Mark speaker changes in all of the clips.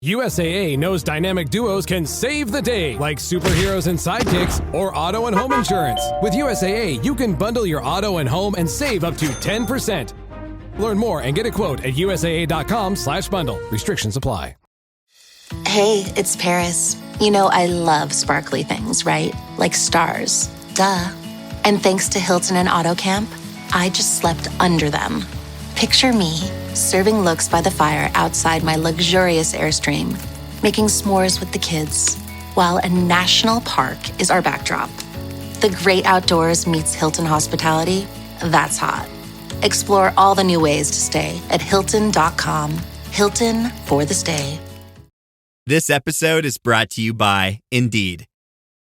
Speaker 1: USAA knows dynamic duos can save the day, like superheroes and sidekicks or auto and home insurance. With USAA, you can bundle your auto and home and save up to 10%. Learn more and get a quote at USAA.com/bundle. Restrictions apply.
Speaker 2: Hey, it's Paris. You know I love sparkly things, right? Like stars. Duh. And thanks to Hilton and AutoCamp, I just slept under them. Picture me, serving looks by the fire outside my luxurious Airstream, making s'mores with the kids, while a national park is our backdrop. The great outdoors meets Hilton hospitality. That's hot. Explore all the new ways to stay at Hilton.com. Hilton for the stay.
Speaker 3: This episode is brought to you by Indeed.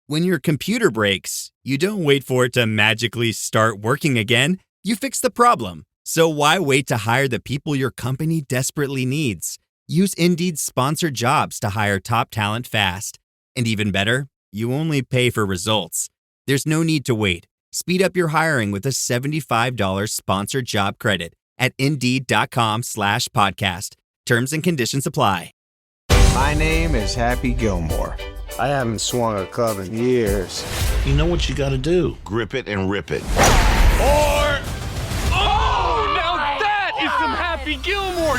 Speaker 3: When your computer breaks, you don't wait for it to magically start working again. You fix the problem. So why wait to hire the people your company desperately needs? Use Indeed's sponsored jobs to hire top talent fast. And even better, you only pay for results. There's no need to wait. Speed up your hiring with a $75 sponsored job credit at Indeed.com/podcast. Terms and conditions apply.
Speaker 4: My name is Happy Gilmore. I haven't swung a club in years.
Speaker 5: You know what you gotta do.
Speaker 6: Grip it and rip it.
Speaker 7: Or... Oh, now that is some Happy Gilmore.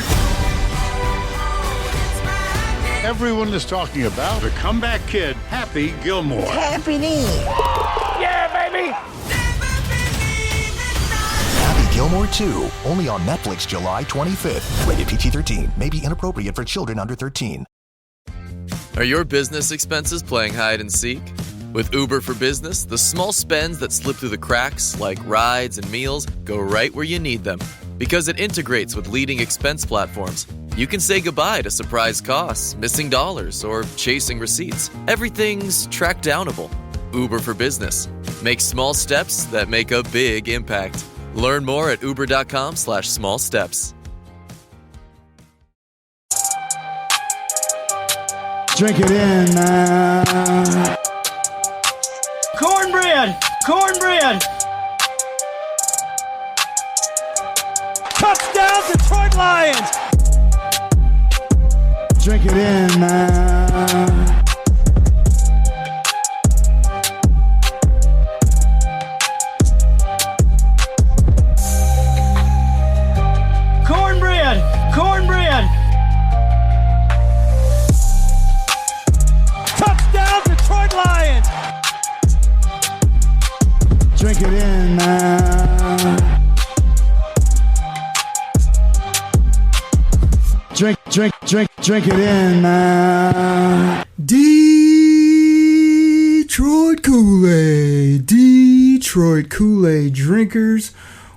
Speaker 5: Everyone is talking about the comeback kid, Happy Gilmore.
Speaker 8: Happy Knee.
Speaker 7: Yeah, baby.
Speaker 9: Happy Gilmore 2, only on Netflix July 25th. Rated PG-13, may be inappropriate for children under 13.
Speaker 10: Are your business expenses playing hide and seek? With Uber for Business, the small spends that slip through the cracks, like rides and meals, go right where you need them. Because it integrates with leading expense platforms, you can say goodbye to surprise costs, missing dollars, or chasing receipts. Everything's track downable. Uber for Business. Make small steps that make a big impact. Learn more at uber.com/small steps.
Speaker 11: Drink it in, man.
Speaker 12: Cornbread! Cornbread! Touchdown, Detroit Lions!
Speaker 11: Drink it in, man.
Speaker 12: Cornbread! Cornbread! Touchdown, Detroit Lions!
Speaker 11: Drink it in, man. Drink it in, man. Detroit Koolaid drinkers.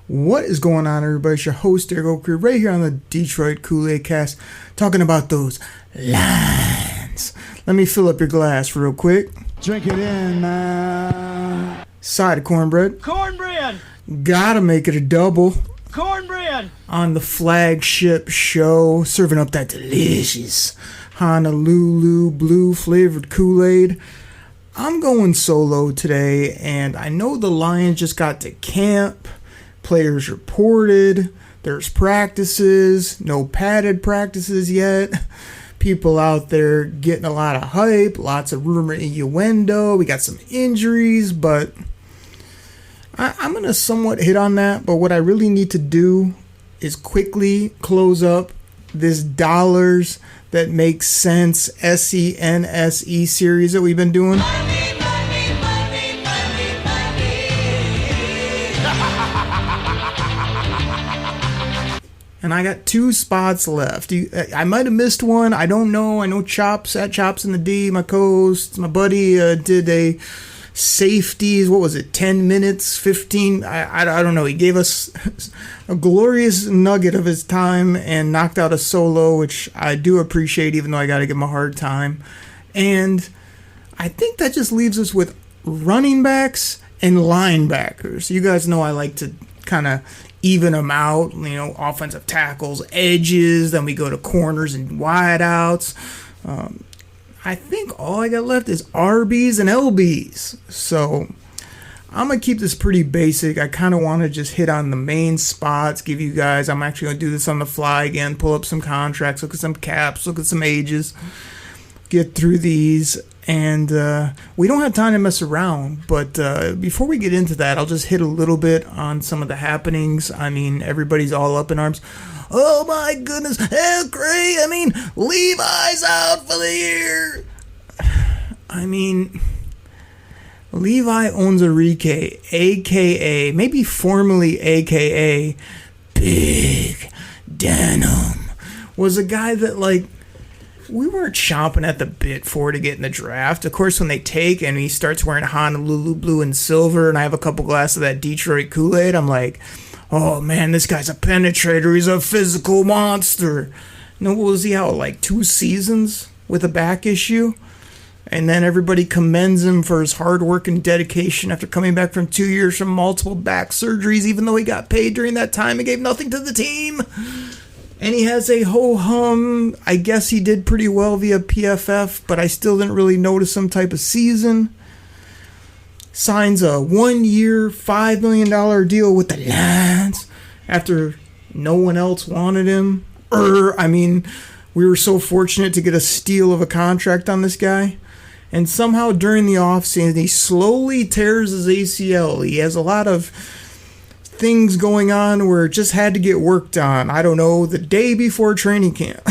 Speaker 11: What is going on, everybody? It's your host, Derek Okrie, right here on the Detroit Koolaid Cast, talking about those lines. Let me fill up your glass real quick. Drink it in, man. Side of cornbread.
Speaker 12: Cornbread!
Speaker 11: Gotta make it a double.
Speaker 12: Cornbread!
Speaker 11: On the flagship show, serving up that delicious Honolulu blue flavored Kool-Aid. I'm going solo today, and I know the Lions just got to camp. Players reported. There's practices. No padded practices yet. People out there getting a lot of hype. Lots of rumor innuendo. We got some injuries, but I'm going to somewhat hit on that. But what I really need to do is quickly close up this Dollars That Make Sense SENSE series that we've been doing. And I got 2 spots left. I might have missed one. I don't know. I know Chops at Chops in the D, my co-host, my buddy, did a safeties. What was it? 10 minutes, 15. I don't know. He gave us a glorious nugget of his time and knocked out a solo, which I do appreciate, even though I got to give him a hard time. And I think that just leaves us with running backs and linebackers. You guys know I like to kind of even them out, you know, offensive tackles, edges, then we go to corners and wideouts. I think all I got left is RBs and LBs. So I'm going to keep this pretty basic. I kind of want to just hit on the main spots, give you guys, I'm actually going to do this on the fly again, pull up some contracts, look at some caps, look at some ages, get through these. And we don't have time to mess around, but before we get into that, I'll just hit a little bit on some of the happenings. I mean, everybody's all up in arms. Oh my goodness, Okrie, I mean, Levi's out for the year. I mean, Levi Onwuzurike, a.k.a., maybe formerly a.k.a. Big Denim, was a guy that, like, we weren't chomping at the bit for to get in the draft. Of course, when they take and he starts wearing Honolulu blue and silver, and I have a couple glasses of that Detroit Koolaid, I'm like, oh man, this guy's a penetrator. He's a physical monster. No, what was he out, like 2 seasons with a back issue? And then everybody commends him for his hard work and dedication after coming back from 2 years from multiple back surgeries, even though he got paid during that time and gave nothing to the team. And he has a ho-hum. I guess he did pretty well via PFF, but I still didn't really notice some type of season. Signs a 1-year, $5 million deal with the Lions after no one else wanted him. I mean, we were so fortunate to get a steal of a contract on this guy. And somehow during the offseason, he slowly tears his ACL. He has a lot of things going on where it just had to get worked on. I don't know, the day before training camp.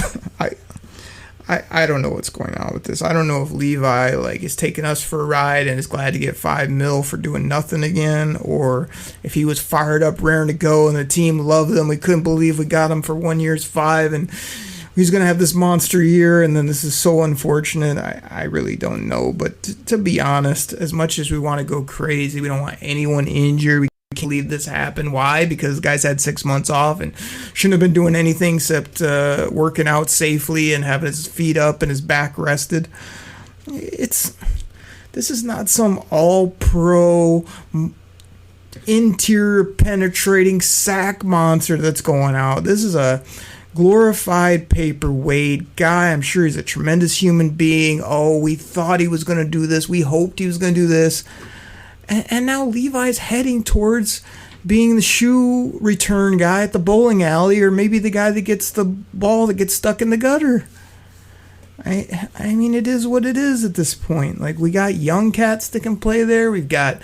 Speaker 11: I don't know what's going on with this. I don't know if Levi is taking us for a ride and is glad to get $5 million for doing nothing again, or if he was fired up, raring to go, and the team loved him. We couldn't believe we got him for 1 year's $5 million, and he's going to have this monster year, and then this is so unfortunate. I really don't know. But to be honest, as much as we want to go crazy, we don't want anyone injured. We can't leave this happen. Why? Because the guy's had 6 months off and shouldn't have been doing anything except working out safely and having his feet up and his back rested. This is not some all-pro interior penetrating sack monster that's going out. This is a glorified paperweight guy. I'm sure he's a tremendous human being. Oh, we thought he was going to do this. We hoped he was going to do this. And now Levi's heading towards being the shoe return guy at the bowling alley, or maybe the guy that gets the ball that gets stuck in the gutter. I mean, it is what it is at this point. Like, we got young cats that can play there. We've got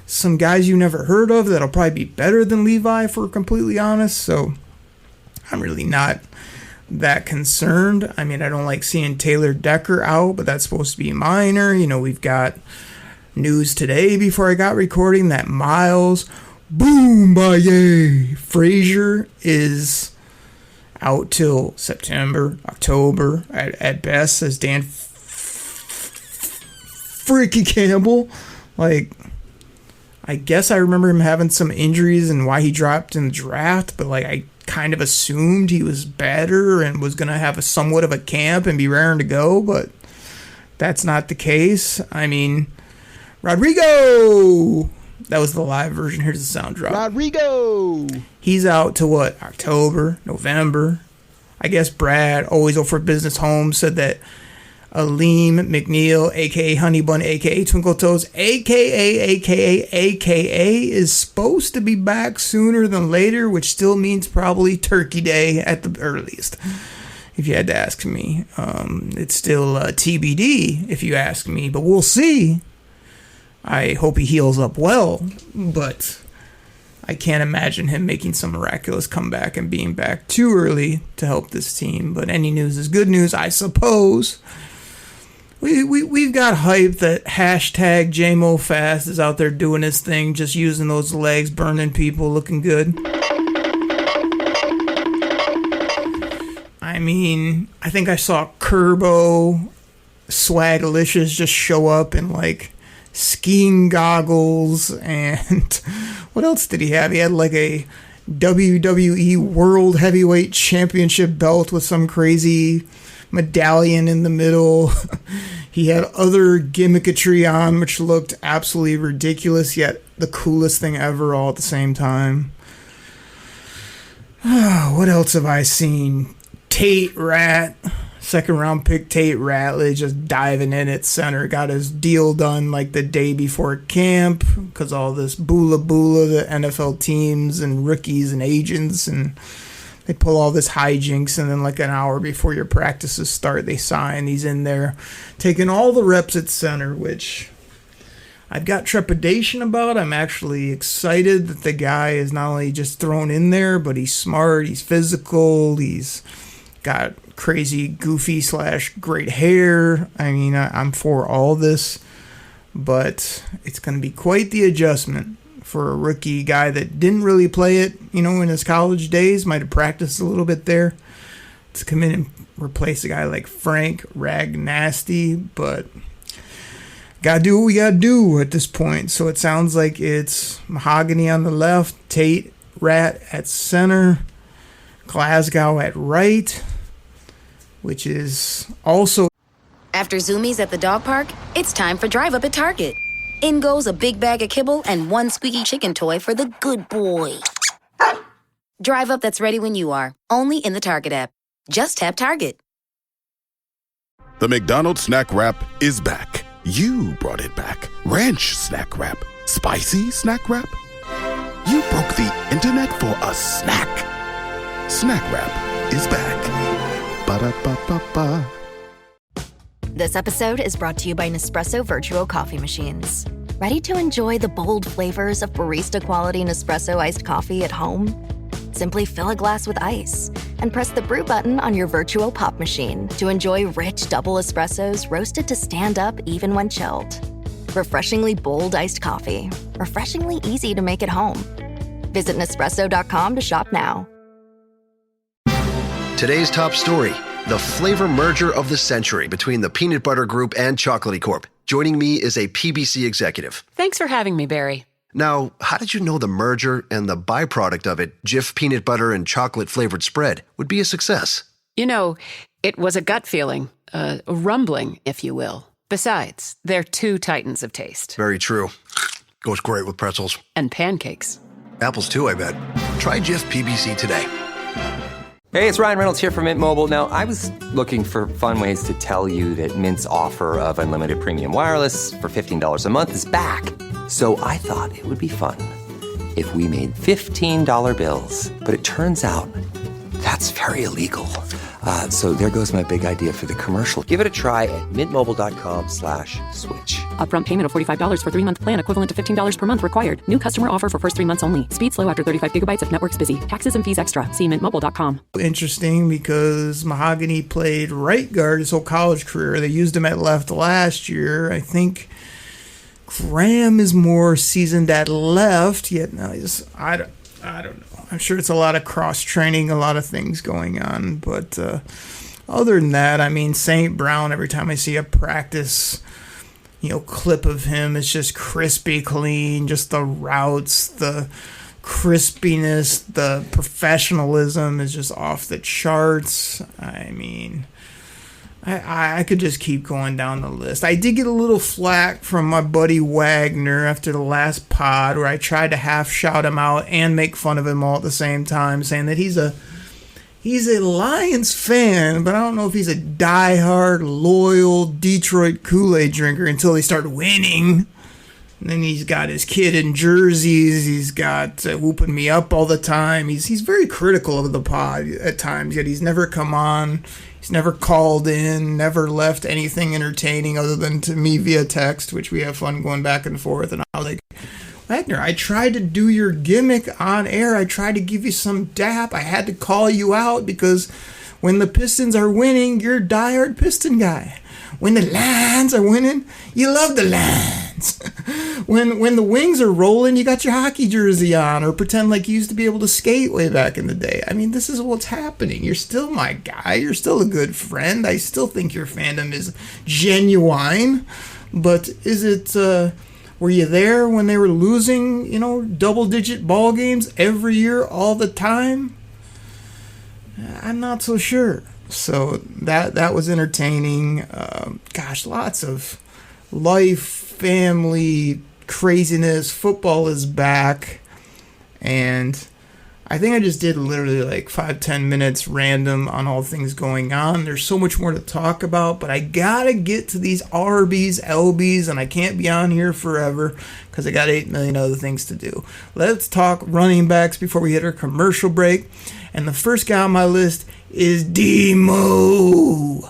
Speaker 11: some guys you never heard of that'll probably be better than Levi, if we're completely honest. So I'm really not that concerned. I mean, I don't like seeing Taylor Decker out, but that's supposed to be minor. You know, we've got news today before I got recording that Miles Boombaye Frazier is out till September, October at best, says Dan Freaky Campbell. Like, I guess I remember him having some injuries and why he dropped in the draft, but like, I kind of assumed he was better and was going to have a somewhat of a camp and be raring to go, but that's not the case. I mean, Rodrigo! That was the live version. Here's the sound drop.
Speaker 4: Rodrigo!
Speaker 11: He's out to what? October? November? I guess Brad, always over for Business Home, said that Aleem McNeil, a.k.a. Honey Bun, a.k.a. Twinkle Toes, a.k.a. is supposed to be back sooner than later, which still means probably Turkey Day at the earliest, if you had to ask me. It's still TBD, if you ask me, but we'll see. I hope he heals up well, but I can't imagine him making some miraculous comeback and being back too early to help this team. But any news is good news, I suppose. We've got hype that hashtag JMoFast is out there doing his thing, just using those legs, burning people, looking good. I mean, I think I saw Kerbo Swagalicious just show up in like skiing goggles, and what else did he have? He had like a WWE World Heavyweight Championship belt with some crazy medallion in the middle. He had other gimmickatry on, which looked absolutely ridiculous, yet the coolest thing ever all at the same time. What else have I seen? Tate Rat Second round pick Tate Ratledge just diving in at center. Got his deal done like the day before camp because all this boola, the NFL teams and rookies and agents, and they pull all this hijinks, and then like an hour before your practices start, they sign. He's in there taking all the reps at center, which I've got trepidation about. I'm actually excited that the guy is not only just thrown in there, but he's smart, he's physical, he's got crazy, goofy / great hair. I mean, I'm for all this, but it's going to be quite the adjustment for a rookie guy that didn't really play it, in his college days, might have practiced a little bit there, to come in and replace a guy like Frank Ragnasty, but gotta do what we gotta do at this point. So it sounds like it's Mahogany on the left, Tate Rat at center, Glasgow at right, which is also...
Speaker 6: After Zoomies at the dog park, it's time for Drive Up at Target. In goes a big bag of kibble and one squeaky chicken toy for the good boy. Drive Up that's ready when you are, only in the Target app. Just tap Target.
Speaker 8: The McDonald's Snack Wrap is back. You brought it back. Ranch Snack Wrap. Spicy Snack Wrap. You broke the internet for a snack. Snack Wrap is back. Ba-da-ba-ba-ba.
Speaker 13: This episode is brought to you by Nespresso Virtuo Coffee Machines. Ready to enjoy the bold flavors of barista-quality Nespresso iced coffee at home? Simply fill a glass with ice and press the brew button on your Virtuo Pop machine to enjoy rich double espressos roasted to stand up even when chilled. Refreshingly bold iced coffee. Refreshingly easy to make at home. Visit Nespresso.com to shop now.
Speaker 14: Today's top story: the flavor merger of the century between the Peanut Butter Group and Chocolatey Corp. Joining me is a PBC executive.
Speaker 15: Thanks for having me, Barry.
Speaker 14: Now, how did you know the merger and the byproduct of it, Jif peanut butter and chocolate flavored spread, would be a success?
Speaker 15: It was a gut feeling, a rumbling, if you will. Besides, they're two titans of taste.
Speaker 14: Very true. Goes great with pretzels.
Speaker 15: And pancakes.
Speaker 14: Apples too, I bet. Try Jif PBC today.
Speaker 16: Hey, it's Ryan Reynolds here from Mint Mobile. Now, I was looking for fun ways to tell you that Mint's offer of unlimited premium wireless for $15 a month is back. So I thought it would be fun if we made $15 bills. But it turns out that's very illegal. So there goes my big idea for the commercial. Give it a try at mintmobile.com/switch.
Speaker 15: Upfront payment of $45 for 3-month plan, equivalent to $15 per month required. New customer offer for first 3 months only. Speed slow after 35 gigabytes if network's busy. Taxes and fees extra. See mintmobile.com.
Speaker 11: Interesting because Mahogany played right guard his whole college career. They used him at left last year. I think Graham is more seasoned at left, yet no, I don't know. I'm sure it's a lot of cross-training, a lot of things going on. But other than that, I mean, St. Brown, every time I see a practice, clip of him, it's just crispy clean, just the routes, the crispiness, the professionalism is just off the charts. I mean, I could just keep going down the list. I did get a little flack from my buddy Wagner after the last pod where I tried to half shout him out and make fun of him all at the same time, saying that he's a Lions fan, but I don't know if he's a diehard, loyal Detroit Koolaid drinker until they start winning. And then he's got his kid in jerseys. He's got whooping me up all the time. He's very critical of the pod at times, yet he's never come on. He's never called in, never left anything entertaining other than to me via text, which we have fun going back and forth. And I was like, Wagner, I tried to do your gimmick on air. I tried to give you some dap. I had to call you out because when the Pistons are winning, you're a diehard Piston guy. When the Lions are winning, you love the Lions. When the Wings are rolling, you got your hockey jersey on, or pretend like you used to be able to skate way back in the day. I mean, this is what's happening. You're still my guy. You're still a good friend. I still think your fandom is genuine. But is it, were you there when they were losing, double-digit ball games every year, all the time? I'm not so sure. So that was entertaining. Lots of life, family, craziness. Football is back. And I think I just did literally like 5-10 minutes random on all things going on. There's so much more to talk about, but I gotta get to these RBs, LBs, and I can't be on here forever because I got 8 million other things to do. Let's talk running backs before we hit our commercial break. And the first guy on my list is Demo.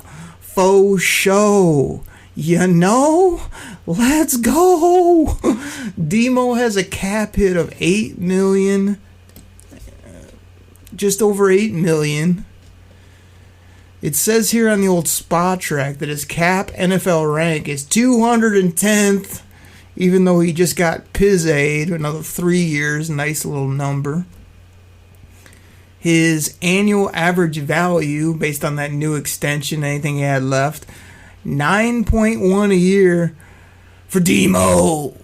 Speaker 11: Faux show. You know, let's go. Demo has a cap hit of 8 million. Just over 8 million. It says here on the old spot track that his cap NFL rank is 210th, even though he just got PIZ-A'd another 3 years. Nice little number. His annual average value, based on that new extension, anything he had left, 9.1 a year for Demo.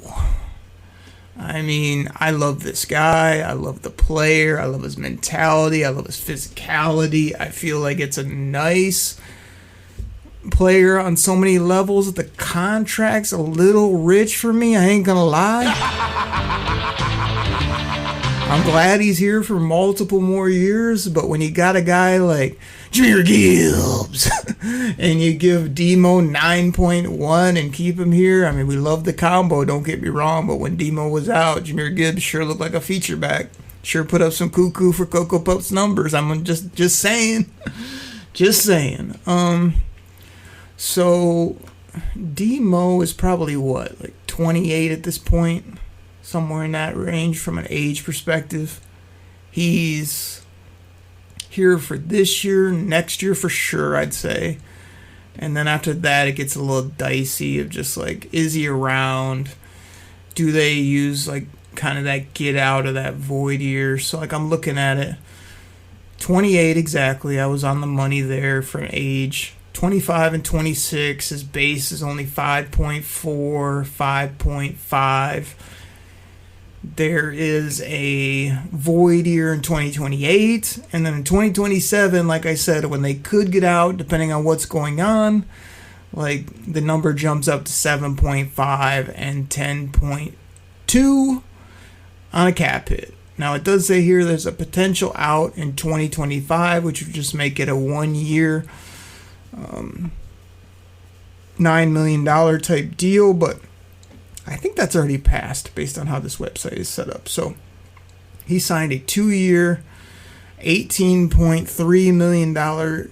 Speaker 11: I mean, I love this guy. I love the player. I love his mentality. I love his physicality. I feel like it's a nice player on so many levels. The contract's a little rich for me. I ain't gonna lie. I'm glad he's here for multiple more years, but when you got a guy like Jahmyr Gibbs and you give Demo 9.1 and keep him here, I mean, we love the combo, don't get me wrong, but when Demo was out, Jahmyr Gibbs sure looked like a feature back. Sure put up some cuckoo for Cocoa Puffs numbers. I'm just saying. Just saying. So Demo is probably what, like 28 at this point? Somewhere in that range from an age perspective. He's here for this year, next year for sure, I'd say. And then after that, it gets a little dicey of just like, is he around? Do they use like kind of that get out of that void year? So like I'm looking at it. 28 exactly. I was on the money there for an age. 25 and 26. His base is only 5.4, 5.5. There is a void year in 2028, and then in 2027, like I said, when they could get out, depending on what's going on, like the number jumps up to 7.5 and 10.2 on a cap hit. Now it does say here there's a potential out in 2025, which would just make it a 1 year, $9 million type deal, but I think that's already passed based on how this website is set up. So he signed a 2-year, $18.3 million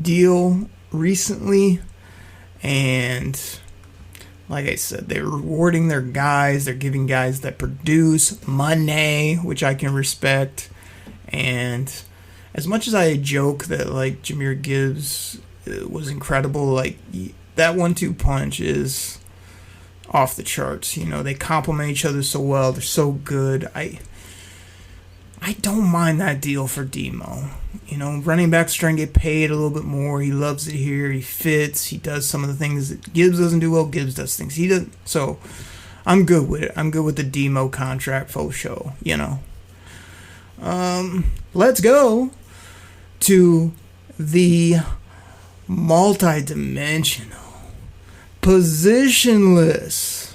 Speaker 11: deal recently. And like I said, they're rewarding their guys. They're giving guys that produce money, which I can respect. And as much as I joke that like Jahmyr Gibbs was incredible, like that 1-2 punch is off the charts. You know, they complement each other so well. They're so good. I don't mind that deal for Demo. You know, running backs trying to get paid a little bit more. He loves it here. He fits. He does some of the things that Gibbs doesn't do well. Gibbs does things he doesn't. So I'm good with it. I'm good with the Demo contract faux show, you know. Let's go to the multi-dimensional, positionless.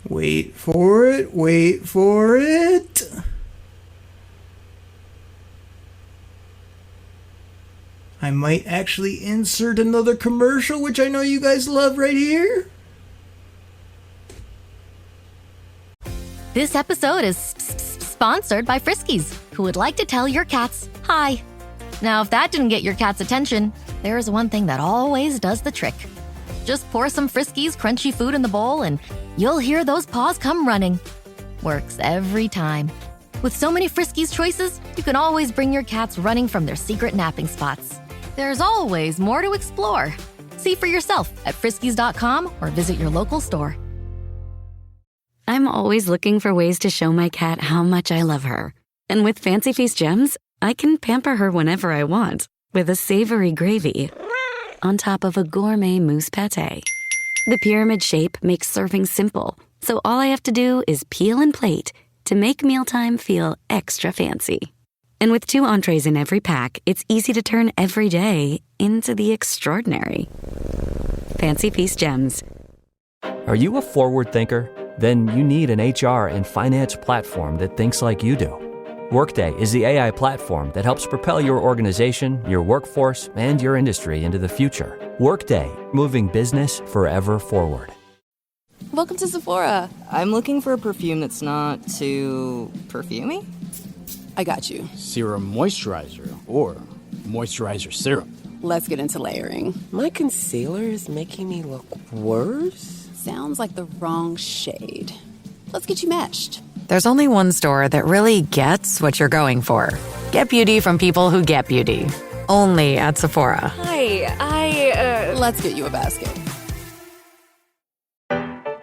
Speaker 11: Wait for it. Wait for it. I might actually insert another commercial, which I know you guys love right here.
Speaker 13: This episode is sponsored by Friskies, who would like to tell your cats hi. Now, if that didn't get your cat's attention, there is one thing that always does the trick. Just pour some Friskies crunchy food in the bowl and you'll hear those paws come running. Works every time. With so many Friskies choices, you can always bring your cats running from their secret napping spots. There's always more to explore. See for yourself at friskies.com or visit your local store.
Speaker 17: I'm always looking for ways to show my cat how much I love her. And with Fancy Feast Gems, I can pamper her whenever I want with a savory gravy on top of a gourmet mousse pâté. The pyramid shape makes serving simple, so all I have to do is peel and plate to make mealtime feel extra fancy. And with 2 entrees in every pack, it's easy to turn every day into the extraordinary. Fancy Feast Gems.
Speaker 18: Are you a forward thinker? Then you need an HR and finance platform that thinks like you do. Workday is the AI platform that helps propel your organization, your workforce, and your industry into the future. Workday, moving business forever forward.
Speaker 19: Welcome to Sephora. I'm looking for a perfume that's not too perfumey. I got you.
Speaker 20: Serum moisturizer or moisturizer serum.
Speaker 19: Let's get into layering.
Speaker 21: My concealer is making me look worse.
Speaker 19: Sounds like the wrong shade. Let's get you matched.
Speaker 22: There's only one store that really gets what you're going for. Get beauty from people who get beauty. Only at Sephora.
Speaker 19: Hi, Let's get you a basket.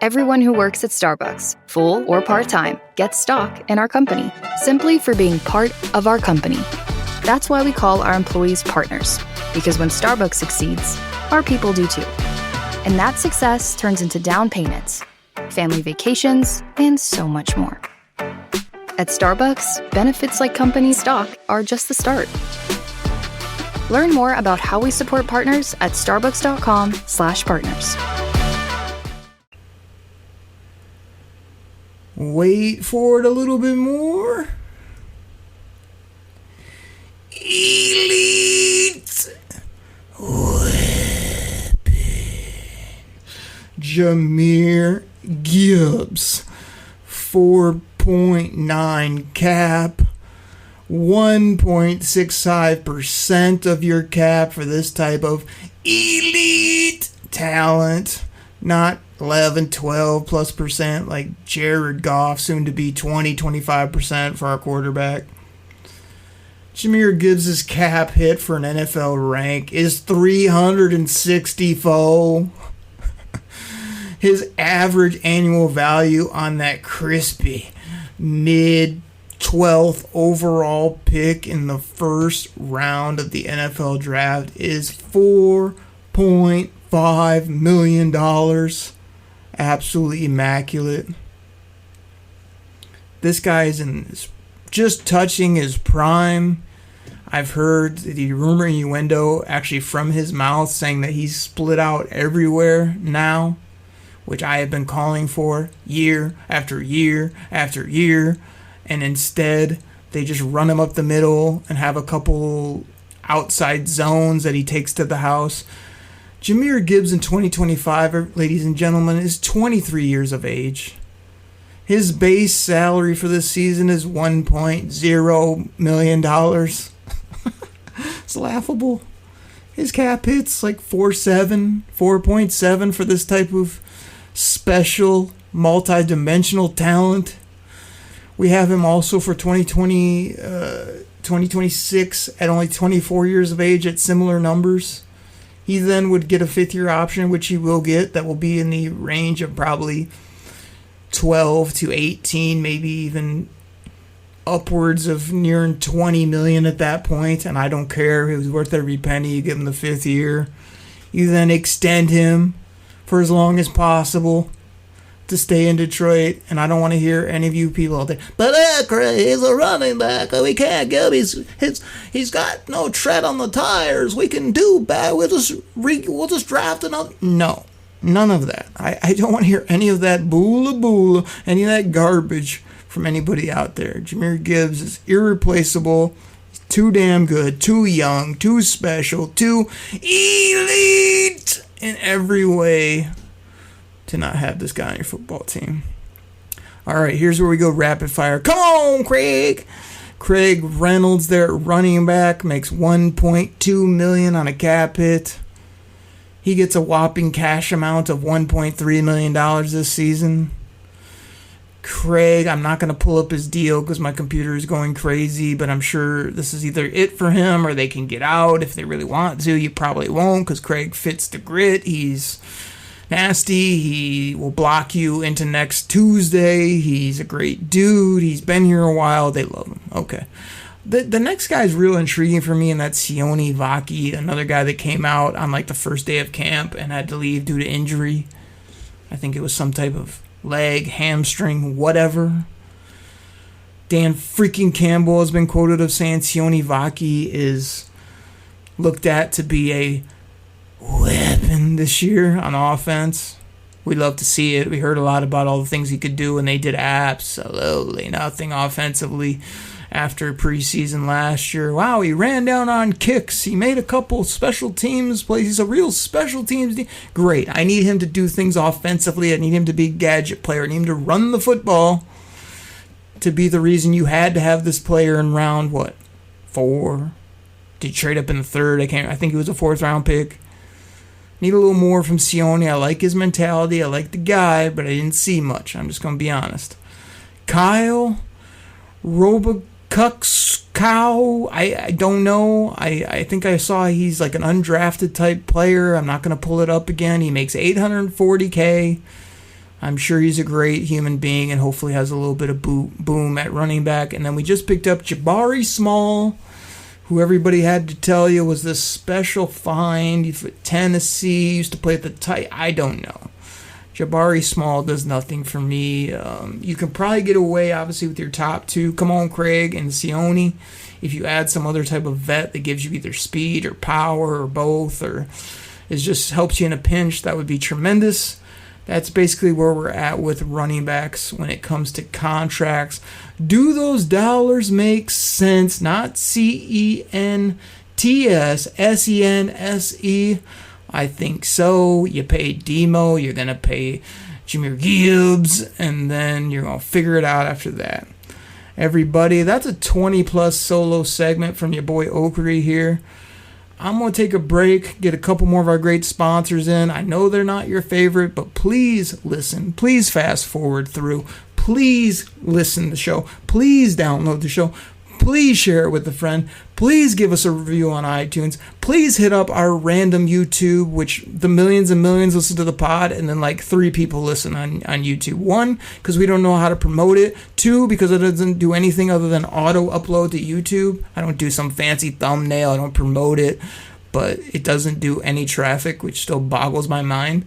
Speaker 23: Everyone who works at Starbucks, full or part-time, gets stock in our company, simply for being part of our company. That's why we call our employees partners, because when Starbucks succeeds, our people do too. And that success turns into down payments, family vacations, and so much more. At Starbucks, benefits like company stock are just the start. Learn more about how we support partners at starbucks.com/partners.
Speaker 11: Wait for it a little bit more. Elite weapon. Jahmyr Gibbs, 4.9 cap, 1.65% of your cap for this type of elite talent, not 11, 12 plus percent like Jared Goff, soon to be 20, 25% for our quarterback. Jahmyr Gibbs' cap hit for an NFL rank is 364. His average annual value on that crispy mid-12th overall pick in the first round of the NFL draft is $4.5 million. Absolutely immaculate. This guy's just touching his prime. I've heard the rumor innuendo actually from his mouth saying that he's split out everywhere now, which I have been calling for year after year after year, and instead they just run him up the middle and have a couple outside zones that he takes to the house. Jahmyr Gibbs in 2025, ladies and gentlemen, is 23 years of age. His base salary for this season is $1.0 million. It's laughable. His cap hits like 4.7 for this type of special, multi-dimensional talent. We have him also for 2026 at only 24 years of age at similar numbers. He then would get a fifth-year option, which he will get. That will be in the range of probably 12 to 18, maybe even upwards of near 20 million at that point. And I don't care. He was worth every penny. You give him the fifth year. You then extend him for as long as possible to stay in Detroit. And I don't want to hear any of you people out there, but Okrie, he's a running back. We can't give he's got no tread on the tires. We can do bad. We'll just draft another. No, none of that. I don't want to hear any of that boola, any of that garbage from anybody out there. Jahmyr Gibbs is irreplaceable. He's too damn good, too young, too special, too elite in every way to not have this guy on your football team. All right, here's where we go rapid fire. Come on, Craig. Craig Reynolds there at running back makes $1.2 million on a cap hit. He gets a whopping cash amount of $1.3 million this season. Craig, I'm not going to pull up his deal because my computer is going crazy, but I'm sure this is either it for him or they can get out if they really want to. You probably won't because Craig fits the grit. He's nasty. He will block you into next Tuesday. He's a great dude. He's been here a while. They love him. Okay. The next guy is real intriguing for me, and that's Sione Vaki, another guy that came out on like the first day of camp and had to leave due to injury. I think it was some type of leg, hamstring, whatever. Dan freaking Campbell has been quoted of saying Sione Vaki is looked at to be a weapon this year on offense. we'd love to see it. We heard a lot about all the things he could do, and they did absolutely nothing offensively after preseason last year. Wow, he ran down on kicks. He made a couple special teams plays. He's a real special teams team. Great. I need him to do things offensively. I need him to be a gadget player. I need him to run the football to be the reason you had to have this player in round, 4? Did you trade up in the 3rd? I think he was a 4th round pick. Need a little more from Sione. I like his mentality. I like the guy, but I didn't see much. I'm just going to be honest. Kyle Robacuxcow, I don't know. I think I saw he's like an undrafted type player. I'm not going to pull it up again. He makes $840K. I'm sure he's a great human being and hopefully has a little bit of boom at running back. And then we just picked up Jabari Small, who everybody had to tell you was this special find. He's at Tennessee, used to play at the tight. I don't know. Jabari Small does nothing for me. You can probably get away, obviously, with your top 2. Come on, Craig and Sione. If you add some other type of vet that gives you either speed or power or both, or it just helps you in a pinch, that would be tremendous. That's basically where we're at with running backs when it comes to contracts. Do those dollars make sense? Not CENTS, SENSE. I think so. You pay Demo, you're going to pay Jahmyr Gibbs, and then you're going to figure it out after that. Everybody, that's a 20-plus solo segment from your boy Okrie here. I'm going to take a break, get a couple more of our great sponsors in. I know they're not your favorite, but please listen. Please fast forward through. Please listen to the show. Please download the show. Please share it with a friend. Please give us a review on iTunes. Please hit up our random YouTube, which the millions and millions listen to the pod, and then like 3 people listen on YouTube. 1, because we don't know how to promote it. 2, because it doesn't do anything other than auto upload to YouTube. I don't do some fancy thumbnail. I don't promote it, but it doesn't do any traffic, which still boggles my mind.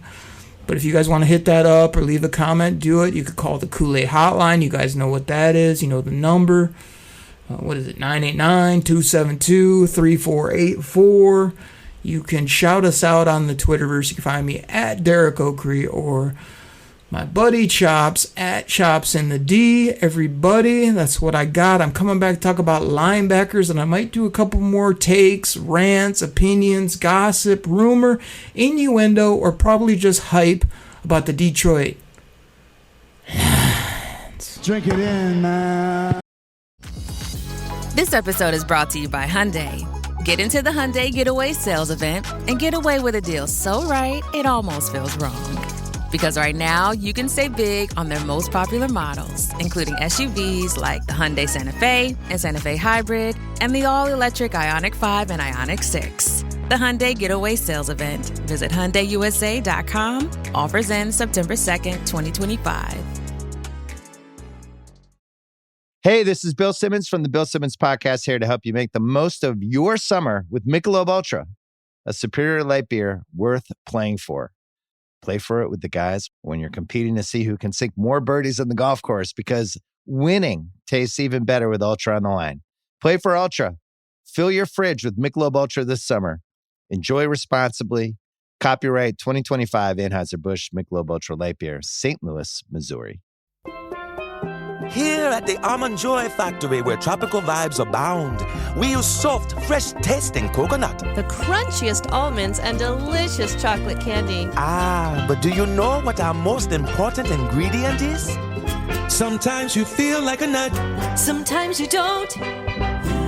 Speaker 11: But if you guys want to hit that up or leave a comment, do it. You could call the Koolaid hotline. You guys know what that is. You know the number. What is it? 989-272-3484. You can shout us out on the Twitterverse. You can find me at Derek Okrie or my buddy Chops at Chops in the D. Everybody, that's what I got. I'm coming back to talk about linebackers, and I might do a couple more takes, rants, opinions, gossip, rumor, innuendo, or probably just hype about the Detroit Lions.
Speaker 1: Drink it in, man.
Speaker 2: This episode is brought to you by Hyundai. Get into the Hyundai Getaway Sales Event and get away with a deal so right, it almost feels wrong. Because right now, you can save big on their most popular models, including SUVs like the Hyundai Santa Fe and Santa Fe Hybrid, and the all-electric Ioniq 5 and Ioniq 6. The Hyundai Getaway Sales Event. Visit HyundaiUSA.com. Offers end September 2nd, 2025.
Speaker 4: Hey, this is Bill Simmons from the Bill Simmons Podcast, here to help you make the most of your summer with Michelob Ultra, a superior light beer worth playing for. Play for it with the guys when you're competing to see who can sink more birdies on the golf course, because winning tastes even better with Ultra on the line. Play for Ultra. Fill your fridge with Michelob Ultra this summer. Enjoy responsibly. Copyright 2025 Anheuser-Busch Michelob Ultra Light Beer, St. Louis, Missouri.
Speaker 3: Here at the Almond Joy Factory, where tropical vibes abound, we use soft, fresh-tasting coconut.
Speaker 24: The crunchiest almonds and delicious chocolate candy.
Speaker 3: Ah, but do you know what our most important ingredient is? Sometimes you feel like a nut.
Speaker 24: Sometimes you don't.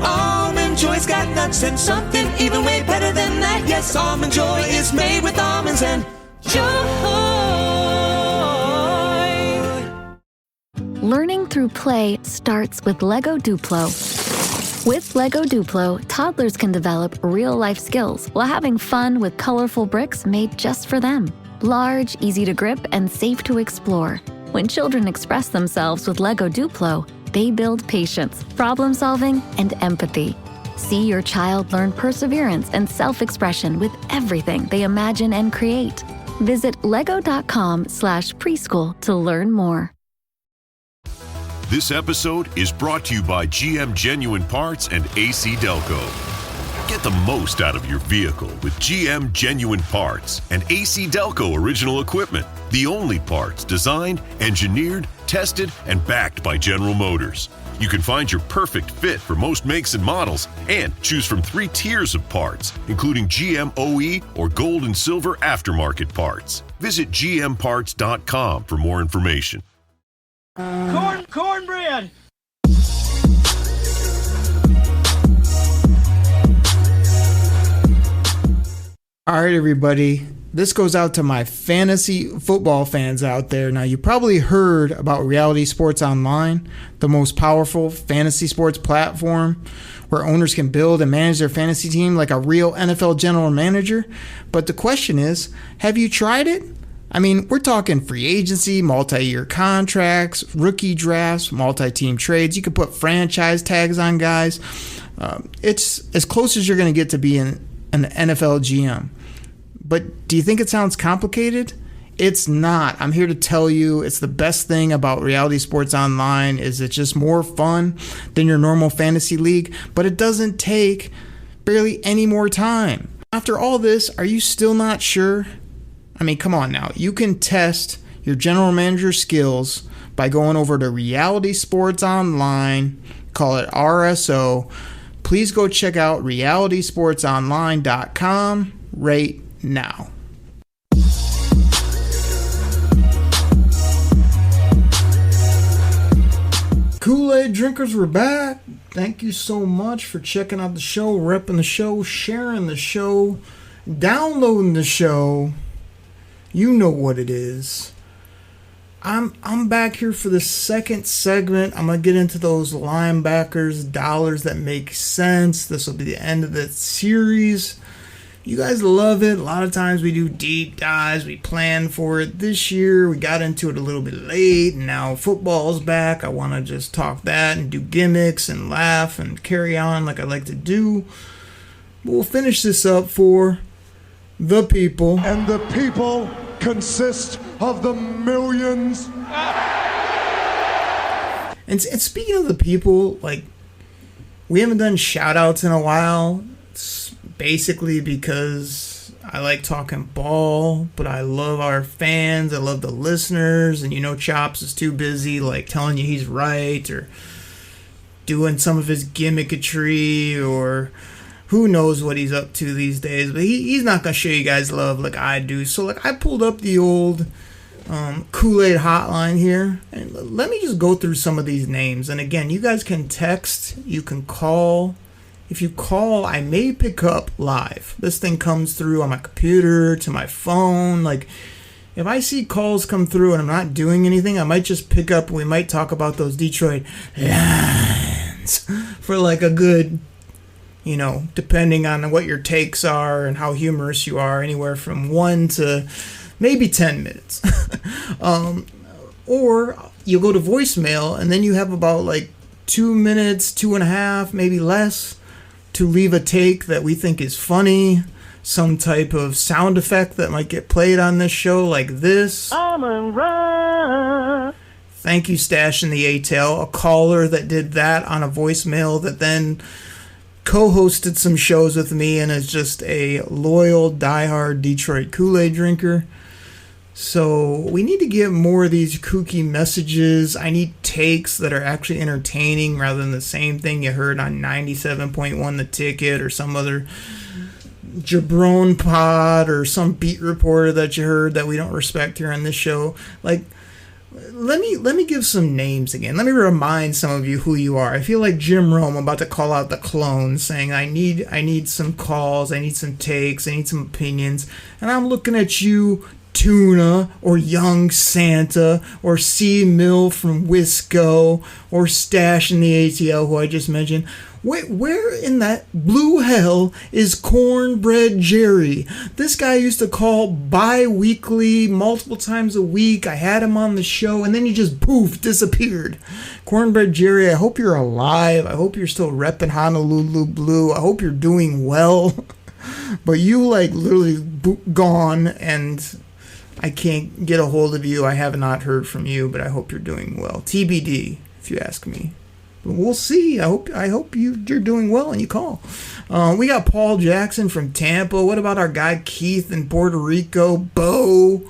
Speaker 3: Almond Joy's got nuts and something even way better than that. Yes, Almond Joy is made with almonds and joy.
Speaker 13: Learning through play starts with Lego Duplo. With Lego Duplo, toddlers can develop real-life skills while having fun with colorful bricks made just for them. Large, easy to grip, and safe to explore. When children express themselves with Lego Duplo, they build patience, problem-solving, and empathy. See your child learn perseverance and self-expression with everything they imagine and create. Visit lego.com/preschool to learn more.
Speaker 25: This episode is brought to you by GM Genuine Parts and AC Delco.
Speaker 5: Get the most out of your vehicle with GM genuine parts and AC Delco original equipment. The only parts designed, engineered, tested, and backed by General Motors. You can find your perfect fit for most makes and models and choose from 3 tiers of parts, including GM OE or gold and silver aftermarket parts. Visit gmparts.com for more information.
Speaker 12: Cornbread!
Speaker 11: All right, everybody. This goes out to my fantasy football fans out there. Now, you probably heard about Reality Sports Online, the most powerful fantasy sports platform where owners can build and manage their fantasy team like a real NFL general manager. But the question is, have you tried it? I mean, we're talking free agency, multi-year contracts, rookie drafts, multi-team trades. You can put franchise tags on guys. It's as close as you're going to get to being an NFL GM. But do you think it sounds complicated? It's not. I'm here to tell you it's the best thing about Reality Sports Online is it's just more fun than your normal fantasy league, but it doesn't take barely any more time. After all this, are you still not sure? I mean, come on now. You can test your general manager skills by going over to Reality Sports Online, call it RSO. Please go check out realitysportsonline.com right now. Kool-Aid drinkers, we're back. Thank you so much for checking out the show, repping the show, sharing the show, downloading the show. You know what it is. I'm back here for the second segment. I'm going to get into those linebackers, dollars that make sense. This will be the end of the series. You guys love it. A lot of times we do deep dives. We plan for it. This year we got into it a little bit late, and now football's back. I want to just talk that and do gimmicks and laugh and carry on like I like to do. We'll finish this up for the people.
Speaker 7: And the people consist of the millions.
Speaker 11: And speaking of the people, like, we haven't done shout-outs in a while. It's basically because I like talking ball, but I love our fans. I love the listeners. And you know Chops is too busy, like, telling you he's right or doing some of his gimmickatry or who knows what he's up to these days. But he's not going to show you guys love like I do. So, like, I pulled up the old Kool-Aid hotline here. And let me just go through some of these names. And again, you guys can text. You can call. If you call, I may pick up live. This thing comes through on my computer, to my phone. Like, if I see calls come through and I'm not doing anything, I might just pick up. We might talk about those Detroit Lions for like a good, you know, depending on what your takes are and how humorous you are, anywhere from 1 to maybe 10 minutes. Or you go to voicemail and then you have about like 2 minutes, 2.5, maybe less, to leave a take that we think is funny, some type of sound effect that might get played on this show, like this. Thank you, Stash in the A-Tail, a caller that did that on a voicemail that then co-hosted some shows with me and is just a loyal, diehard Detroit Kool-Aid drinker. So we need to get more of these kooky messages. I need takes that are actually entertaining rather than the same thing you heard on 97.1 The Ticket or some other jabron pod or some beat reporter that you heard that we don't respect here on this show. Like, let me give some names again. Let me remind some of you who you are. I feel like Jim Rome about to call out the clones, saying I need some calls, I need some takes, I need some opinions, and I'm looking at you, Tuna, or Young Santa, or C. Mill from Wisco, or Stash in the ATL, who I just mentioned. Where in that blue hell is Cornbread Jerry? This guy used to call bi-weekly, multiple times a week. I had him on the show, and then he just, poof, disappeared. Cornbread Jerry, I hope you're alive. I hope you're still repping Honolulu Blue. I hope you're doing well. But you, like, literally gone, and I can't get a hold of you. I have not heard from you, but I hope you're doing well. TBD, if you ask me. we'll see. I hope you're doing well and you call. We got Paul Jackson from Tampa. What about our guy Keith in Puerto Rico? Bo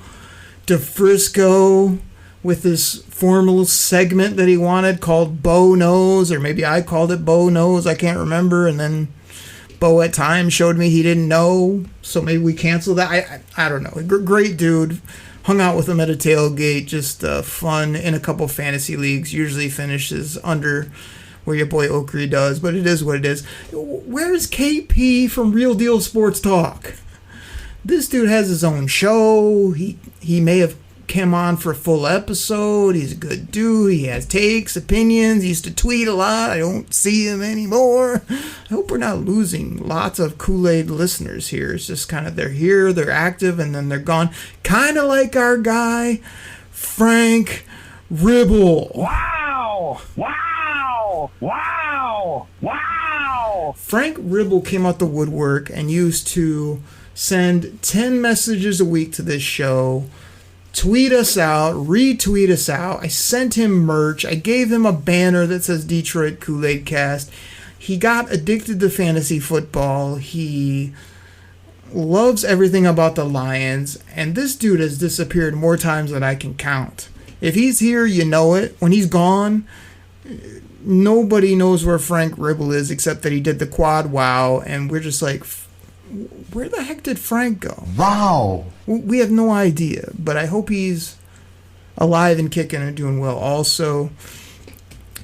Speaker 11: DeFrisco with this formal segment that he wanted called Bo Knows, or maybe I called it Bo Knows. I can't remember. And then Bo at times showed me he didn't know, so maybe we cancel that. I don't know. Great dude. Hung out with him at a tailgate. Just fun in a couple fantasy leagues. Usually finishes under where your boy Okrie does, but it is what it is. Where's KP from Real Deal Sports Talk? This dude has his own show. He may have come on for a full episode. He's a good dude. He has takes, opinions. He used to tweet a lot. I don't see him anymore. I hope we're not losing lots of Kool-Aid listeners here. It's just kind of they're here, they're active, and then they're gone. Kind of like our guy, Frank Ribble.
Speaker 12: Wow! Wow! Wow! Wow!
Speaker 11: Frank Ribble came out the woodwork and used to send 10 messages a week to this show, tweet us out, retweet us out. I sent him merch. I gave him a banner that says Detroit Koolaid Cast. He got addicted to fantasy football. He loves everything about the Lions. And this dude has disappeared more times than I can count. If he's here, you know it. When he's gone, nobody knows where Frank Ribble is except that he did the quad wow. And we're just like, where the heck did Frank go?
Speaker 1: Wow.
Speaker 11: We have no idea, but I hope he's alive and kicking and doing well. Also,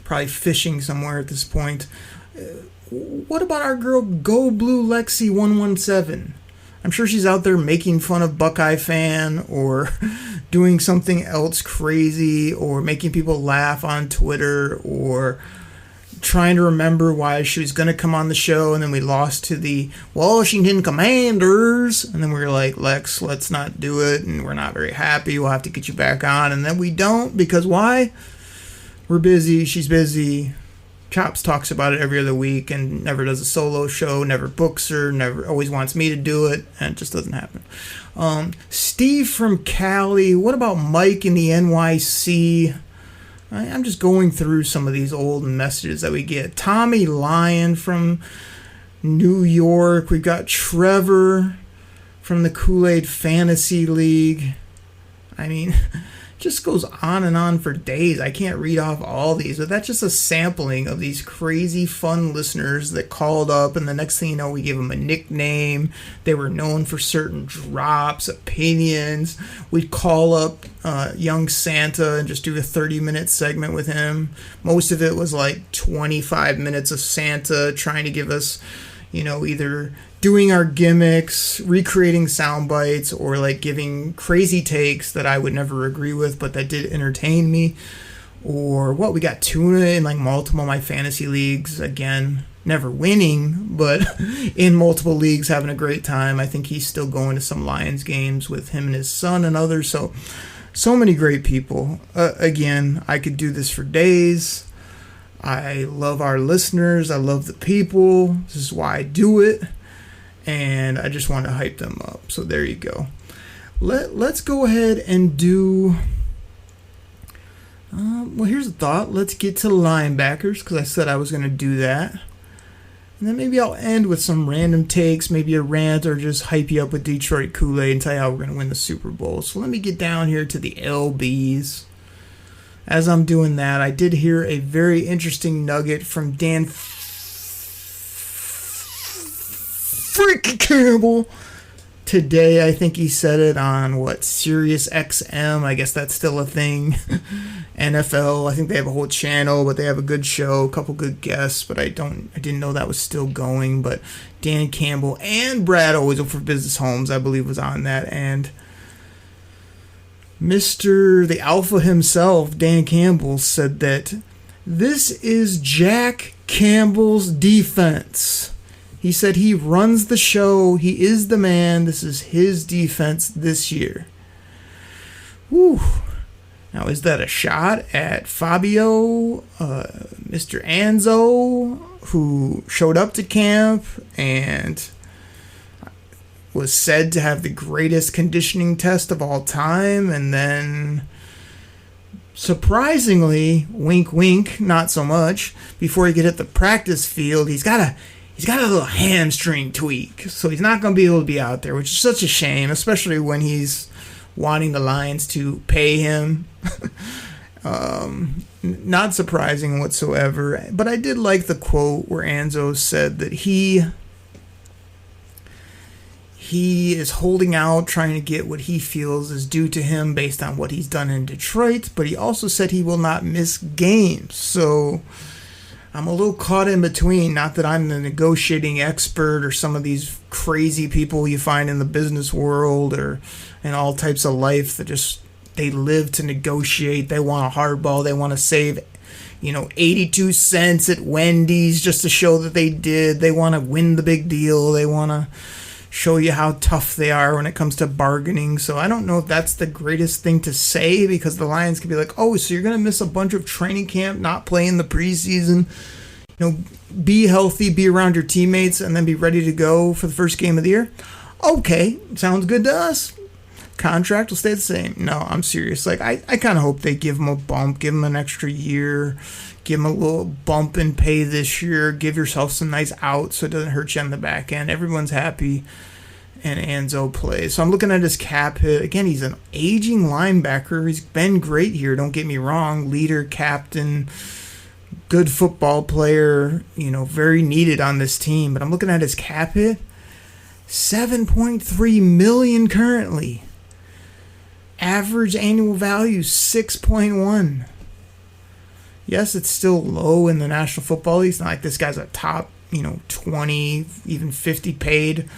Speaker 11: probably fishing somewhere at this point. What about our girl Go Blue Lexi 117? I'm sure she's out there making fun of Buckeye Fan or doing something else crazy or making people laugh on Twitter or trying to remember why she was going to come on the show, and then we lost to the Washington Commanders, and then we were like, Lex, let's not do it, and we're not very happy, we'll have to get you back on, and then we don't, because why? We're busy, she's busy. Chops talks about it every other week and never does a solo show, never books her, never always wants me to do it, and it just doesn't happen. Steve from Cali, what about Mike in the NYC? I'm just going through some of these old messages that we get. Tommy Lyon from New York. We've got Trevor from the Kool-Aid Fantasy League. I mean, just goes on and on for days. I can't read off all these, but that's just a sampling of these crazy fun listeners that called up, and the next thing you know, we gave them a nickname. They were known for certain drops, opinions. We'd call up young Santa and just do a 30-minute segment with him. Most of it was like 25 minutes of Santa trying to give us, either doing our gimmicks, recreating sound bites, or like giving crazy takes that I would never agree with, but that did entertain me. Or we got Tuna in like multiple of my fantasy leagues. Again, never winning, but in multiple leagues having a great time. I think he's still going to some Lions games with him and his son and others. So many great people. Again, I could do this for days. I love our listeners. I love the people. This is why I do it. And I just want to hype them up. So there you go. Let's go ahead and do... here's a thought. Let's get to linebackers, because I said I was going to do that. And then maybe I'll end with some random takes, maybe a rant, or just hype you up with Detroit Kool-Aid and tell you how we're going to win the Super Bowl. So let me get down here to the LBs. As I'm doing that, I did hear a very interesting nugget from Dan Freaky Campbell today. I think he said it on Sirius XM. I guess that's still a thing. NFL. I think they have a whole channel, but they have a good show, a couple good guests. But I didn't know that was still going. But Dan Campbell and Brad Always for Business Homes, I believe, was on that. And Mr. the Alpha himself, Dan Campbell, said that this is Jack Campbell's defense. He said he runs the show. He is the man. This is his defense this year. Whew. Now, is that a shot at Fabio, Mr. Anzo, who showed up to camp and was said to have the greatest conditioning test of all time, and then surprisingly, wink wink, not so much, before he could hit the practice field, he's got a little hamstring tweak, so he's not going to be able to be out there, which is such a shame, especially when he's wanting the Lions to pay him. Not surprising whatsoever, but I did like the quote where Anzo said that he is holding out, trying to get what he feels is due to him based on what he's done in Detroit, but he also said he will not miss games. So I'm a little caught in between. Not that I'm the negotiating expert or some of these crazy people you find in the business world or in all types of life that just, they live to negotiate. They want a hardball. They want to save, 82 cents at Wendy's just to show that they did. They want to win the big deal. They want to show you how tough they are when it comes to bargaining. So I don't know if that's the greatest thing to say, because the Lions could be like, oh, so you're going to miss a bunch of training camp, not play in the preseason, be healthy, be around your teammates, and then be ready to go for the first game of the year. Okay, sounds good to us. Contract will stay the same. No, I'm serious. Like, I kind of hope they give him a bump, give him an extra year, give him a little bump in pay this year, give yourself some nice outs so it doesn't hurt you on the back end. Everyone's happy, and Anzo plays. So I'm looking at his cap hit. Again, he's an aging linebacker. He's been great here, don't get me wrong. Leader, captain, good football player, very needed on this team. But I'm looking at his cap hit, $7.3 million currently. Average annual value, 6.1. Yes, it's still low in the National Football League. It's not like this guy's a top, 20, even 50 paid.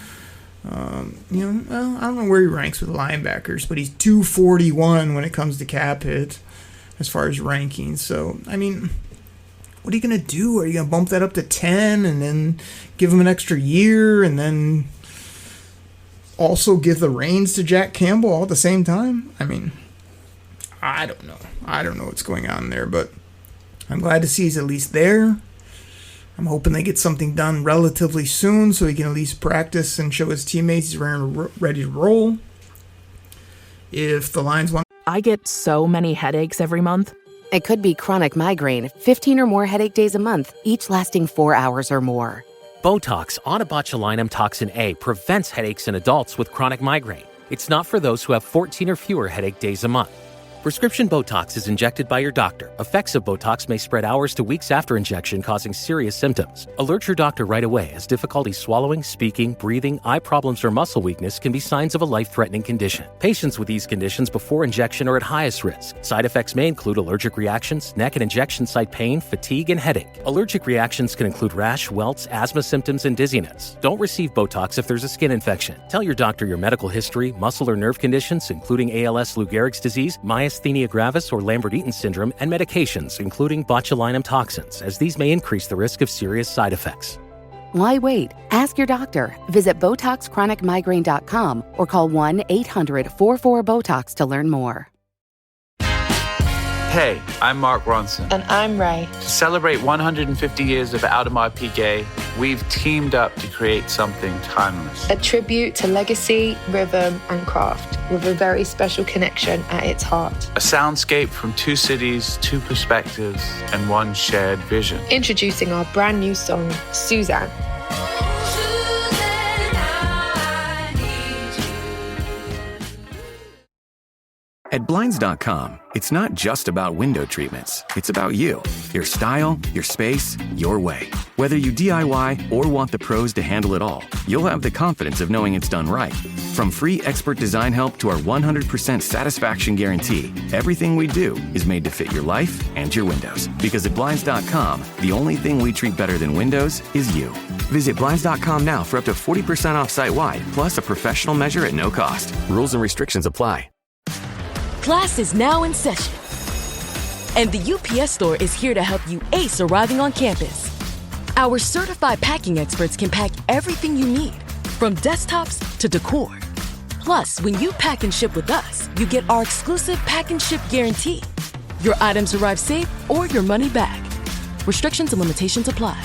Speaker 11: Well, I don't know where he ranks with linebackers, but he's 241 when it comes to cap hit as far as rankings. So, what are you going to do? Are you going to bump that up to 10 and then give him an extra year and then also give the reins to Jack Campbell all at the same time? I don't know. I don't know what's going on there, but I'm glad to see he's at least there. I'm hoping they get something done relatively soon so he can at least practice and show his teammates he's ready to roll. If the Lions want...
Speaker 6: I get so many headaches every month.
Speaker 8: It could be chronic migraine, 15 or more headache days a month, each lasting 4 hours or more.
Speaker 9: Botox, onabotulinum toxin A, prevents headaches in adults with chronic migraine. It's not for those who have 14 or fewer headache days a month. Prescription Botox is injected by your doctor. Effects of Botox may spread hours to weeks after injection, causing serious symptoms. Alert your doctor right away, as difficulty swallowing, speaking, breathing, eye problems, or muscle weakness can be signs of a life-threatening condition. Patients with these conditions before injection are at highest risk. Side effects may include allergic reactions, neck and injection site pain, fatigue, and headache. Allergic reactions can include rash, welts, asthma symptoms, and dizziness. Don't receive Botox if there's a skin infection. Tell your doctor your medical history, muscle or nerve conditions, including ALS, Lou Gehrig's disease, myasthenia gravis, or Lambert-Eaton syndrome, and medications, including botulinum toxins, as these may increase the risk of serious side effects.
Speaker 8: Why wait? Ask your doctor. Visit BotoxChronicMigraine.com or call 1-800-44-BOTOX to learn more.
Speaker 10: Hey, I'm Mark Ronson.
Speaker 24: And I'm Ray.
Speaker 10: To celebrate 150 years of Audemars Piguet, we've teamed up to create something timeless.
Speaker 24: A tribute to legacy, rhythm, and craft, with a very special connection at its heart.
Speaker 10: A soundscape from two cities, two perspectives, and one shared vision.
Speaker 24: Introducing our brand new song, Suzanne.
Speaker 25: At Blinds.com, it's not just about window treatments. It's about you, your style, your space, your way. Whether you DIY or want the pros to handle it all, you'll have the confidence of knowing it's done right. From free expert design help to our 100% satisfaction guarantee, everything we do is made to fit your life and your windows. Because at Blinds.com, the only thing we treat better than windows is you. Visit Blinds.com now for up to 40% off site-wide, plus a professional measure at no cost. Rules and restrictions apply.
Speaker 26: Class is now in session, and the UPS Store is here to help you ace arriving on campus. Our certified packing experts can pack everything you need, from desktops to decor. Plus, when you pack and ship with us, you get our exclusive pack and ship guarantee. Your items arrive safe or your money back. Restrictions and limitations apply.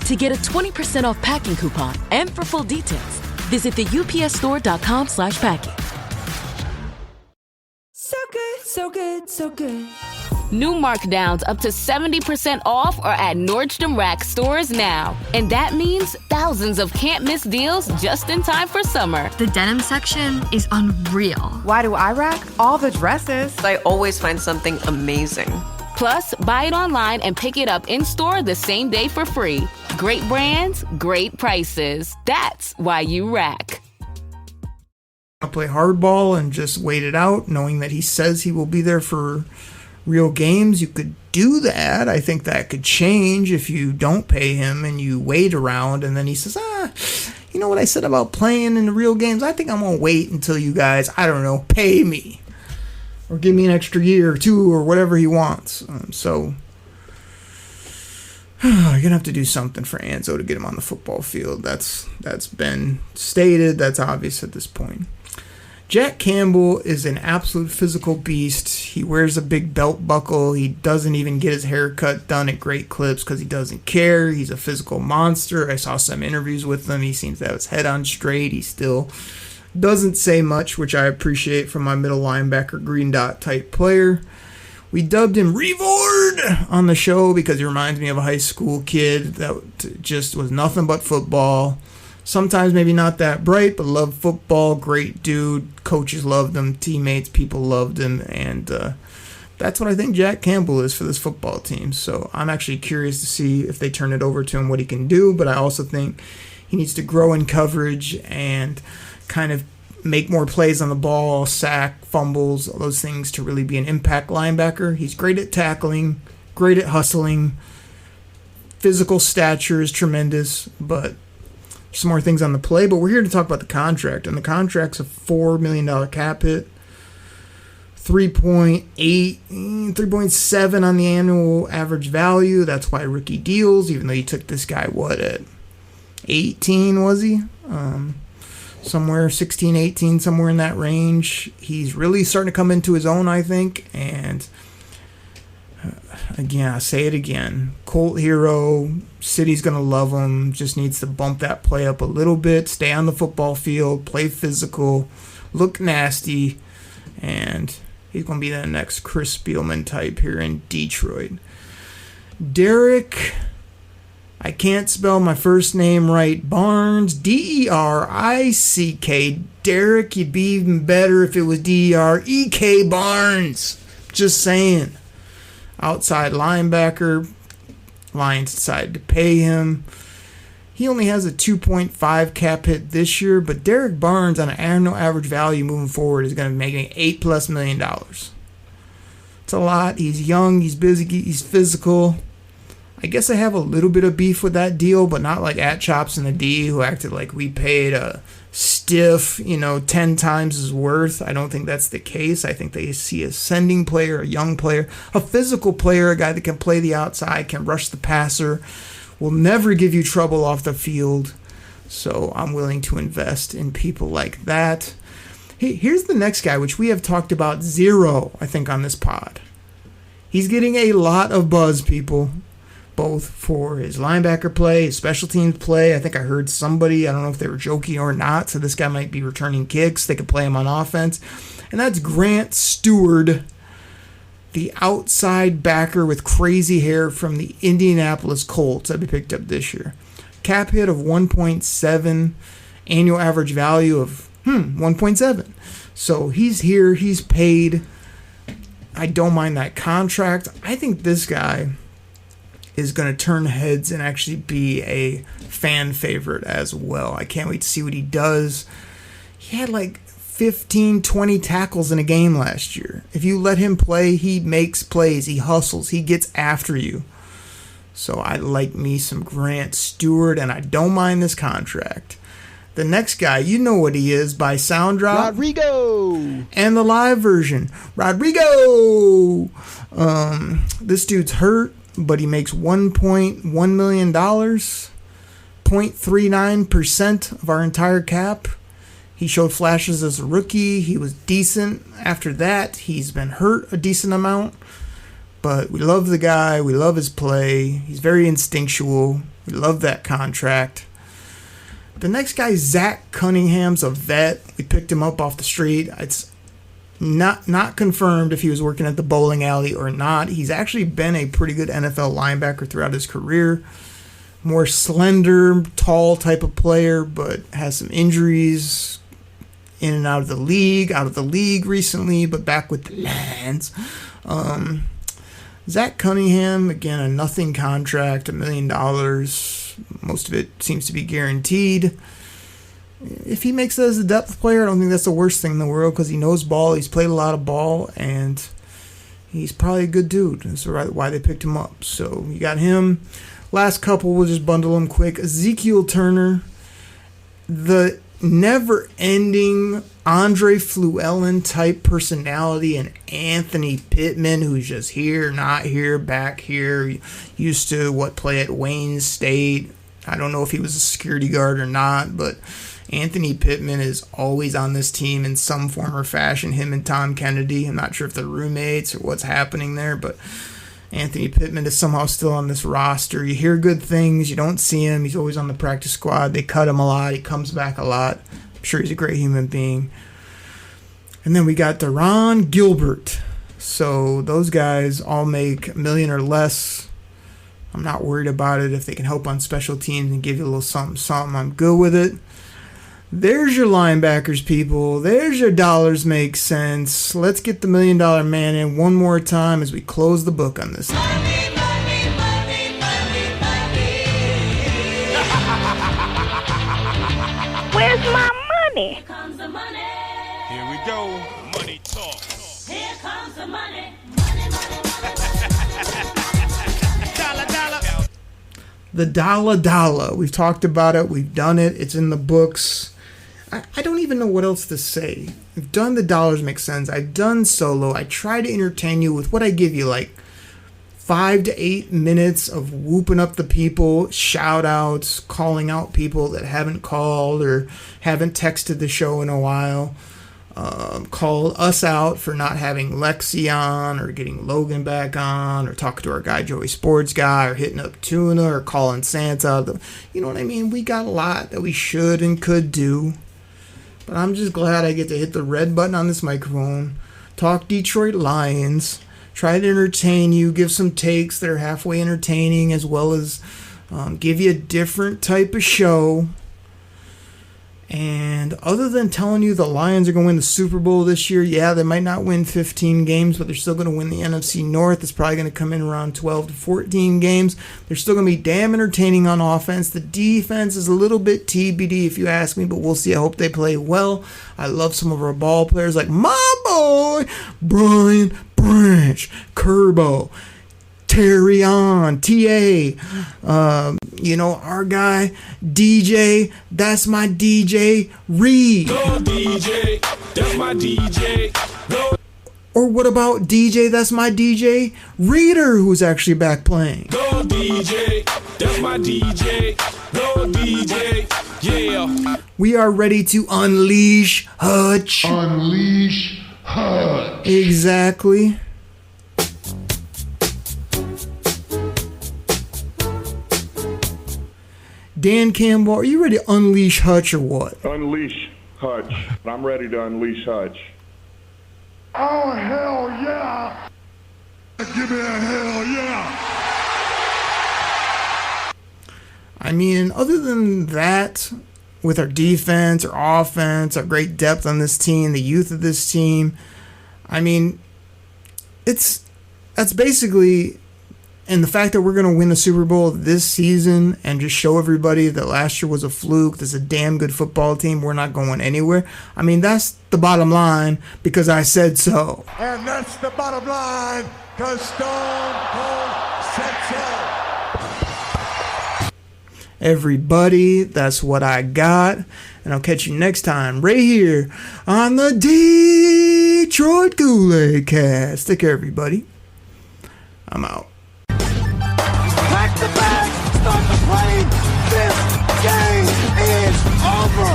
Speaker 26: To get a 20% off packing coupon and for full details, visit theupsstore.com/packing.
Speaker 3: So good, so good, so good.
Speaker 14: New markdowns up to 70% off are at Nordstrom Rack stores now. And that means thousands of can't-miss deals just in time for summer.
Speaker 15: The denim section is unreal.
Speaker 16: Why do I rack? All the dresses.
Speaker 21: I always find something amazing.
Speaker 14: Plus, buy it online and pick it up in-store the same day for free. Great brands, great prices. That's why you rack.
Speaker 11: I'll play hardball and just wait it out, knowing that he says he will be there for real games. You could do that. I think that could change if you don't pay him and you wait around and then he says, you know what I said about playing in the real games? I think I'm going to wait until you guys, I don't know, pay me. Or give me an extra year or two or whatever he wants. So you're going to have to do something for Anzo to get him on the football field. That's been stated. That's obvious at this point. Jack Campbell is an absolute physical beast. He wears a big belt buckle. He doesn't even get his haircut done at great clips because he doesn't care. He's a physical monster. I saw some interviews with him. He seems to have his head on straight. He still doesn't say much, which I appreciate from my middle linebacker, green dot type player. We dubbed him Revord on the show because he reminds me of a high school kid that just was nothing but football. Sometimes maybe not that bright, but loved football. Great dude. Coaches loved him. Teammates, people loved him. And that's what I think Jack Campbell is for this football team. So I'm actually curious to see if they turn it over to him, what he can do. But I also think he needs to grow in coverage and kind of make more plays on the ball, sack, fumbles, all those things to really be an impact linebacker. He's great at tackling, great at hustling. Physical stature is tremendous, but some more things on the play, but we're here to talk about the contract, and the contract's a $4 million cap hit, 3.7 on the annual average value. That's why rookie deals, even though you took this guy, at 18, was he? Somewhere 16, 18, somewhere in that range. He's really starting to come into his own, I think, and again, I say it again, Colt hero, City's going to love him, just needs to bump that play up a little bit, stay on the football field, play physical, look nasty, and he's going to be the next Chris Spielman type here in Detroit. Derek, I can't spell my first name right, Barnes, D-E-R-I-C-K, Derek, you'd be even better if it was D-E-R-E-K Barnes, just saying. Outside linebacker, Lions decided to pay him. He only has a 2.5 cap hit this year, but Derek Barnes on an annual average value moving forward is going to be making $8+ million. It's a lot. He's young, he's busy, he's physical. I guess I have a little bit of beef with that deal, but not like at Chops and the D, who acted like we paid a stiff, 10 times his worth. I don't think that's the case. I think they see a sending player, a young player, a physical player, a guy that can play the outside, can rush the passer, will never give you trouble off the field. So I'm willing to invest in people like that. Hey, here's the next guy, which we have talked about zero, I think, on this pod. He's getting a lot of buzz, people, both for his linebacker play, his special teams play. I think I heard somebody, I don't know if they were joking or not, so this guy might be returning kicks. They could play him on offense. And that's Grant Stewart, the outside backer with crazy hair from the Indianapolis Colts that we picked up this year. Cap hit of 1.7, annual average value of 1.7. So he's here, he's paid. I don't mind that contract. I think this guy is going to turn heads and actually be a fan favorite as well. I can't wait to see what he does. He had like 15, 20 tackles in a game last year. If you let him play, he makes plays, he hustles, he gets after you. So I like me some Grant Stewart, and I don't mind this contract. The next guy, you know what he is by sound drop.
Speaker 1: Rodrigo!
Speaker 11: And the live version. Rodrigo! This dude's hurt, but he makes $1.1 million, 0.39% of our entire cap. He showed flashes as a rookie. He was decent. After that, he's been hurt a decent amount. But we love the guy. We love his play. He's very instinctual. We love that contract. The next guy, Zach Cunningham's a vet. We picked him up off the street. not confirmed if he was working at the bowling alley or not. He's actually been a pretty good NFL linebacker throughout his career. More slender, tall type of player, but has some injuries in and out of the league recently, but back with the Lions. Zach Cunningham, again, a nothing contract, $1 million. Most of it seems to be guaranteed. If he makes it as a depth player, I don't think that's the worst thing in the world, because he knows ball, he's played a lot of ball, and he's probably a good dude. That's why they picked him up. So you got him. Last couple, we'll just bundle them quick. Ezekiel Turner, the never-ending Andre Fluellen type personality, and Anthony Pittman, who's just here, not here, back here, used to play at Wayne State. I don't know if he was a security guard or not, but Anthony Pittman is always on this team in some form or fashion, him and Tom Kennedy. I'm not sure if they're roommates or what's happening there, but Anthony Pittman is somehow still on this roster. You hear good things. You don't see him. He's always on the practice squad. They cut him a lot. He comes back a lot. I'm sure he's a great human being. And then we got Deron Gilbert. So those guys all make $1 million or less. I'm not worried about it. If they can help on special teams and give you a little something, I'm good with it. There's your linebackers, people. There's your dollars make sense. Let's get the $1 million man in one more time as we close the book on this.
Speaker 3: Money, money, money, money, money.
Speaker 17: Where's my money?
Speaker 3: Here comes the money.
Speaker 18: Here we go. Money talk.
Speaker 3: Here comes the money.
Speaker 11: The dollar. We've talked about it. We've done it. It's in the books. I don't even know what else to say. I've done the dollars make sense. I've done solo. I try to entertain you with what I give you, like 5 to 8 minutes of whooping up the people, shout outs, calling out people that haven't called or haven't texted the show in a while. Call us out for not having Lexi on, or getting Logan back on, or talking to our guy Joey Sports Guy, or hitting up Tuna, or calling Santa. You know what I mean? We got a lot that we should and could do. But I'm just glad I get to hit the red button on this microphone, talk Detroit Lions, try to entertain you, give some takes that are halfway entertaining, as well as give you a different type of show. And other than telling you the Lions are going to win the Super Bowl this year, yeah, they might not win 15 games, but they're still going to win the NFC North. It's probably going to come in around 12 to 14 games. They're still going to be damn entertaining on offense. The defense is a little bit TBD if you ask me, but we'll see. I hope they play well. I love some of our ball players like my boy, Brian Branch, Kerbo, Terry on, TA, our guy, DJ, that's my DJ, Reed.
Speaker 18: Go DJ, that's my DJ. Go.
Speaker 11: Or what about DJ, that's my DJ, Reader, who's actually back playing.
Speaker 18: Go DJ, that's my DJ. Go DJ, yeah.
Speaker 11: We are ready to unleash Hutch.
Speaker 7: Unleash Hutch.
Speaker 11: Exactly. Dan Campbell, are you ready to unleash Hutch or what?
Speaker 19: Unleash Hutch. I'm ready to unleash Hutch.
Speaker 7: Oh, hell yeah! Give me a hell yeah!
Speaker 11: I mean, other than that, with our defense, our offense, our great depth on this team, the youth of this team, I mean, that's basically... And the fact that we're going to win the Super Bowl this season and just show everybody that last year was a fluke, there's a damn good football team, we're not going anywhere. I mean, that's the bottom line because I said so.
Speaker 7: And that's the bottom line because Stone Cold said so.
Speaker 11: Everybody, that's what I got. And I'll catch you next time right here on the Detroit Koolaid Cast. Take care, everybody. I'm out.
Speaker 7: Pack the bag, start the plane. This game is over.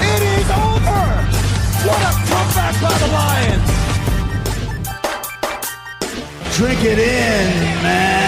Speaker 7: It is over. What a comeback by the Lions.
Speaker 1: Drink it in, man.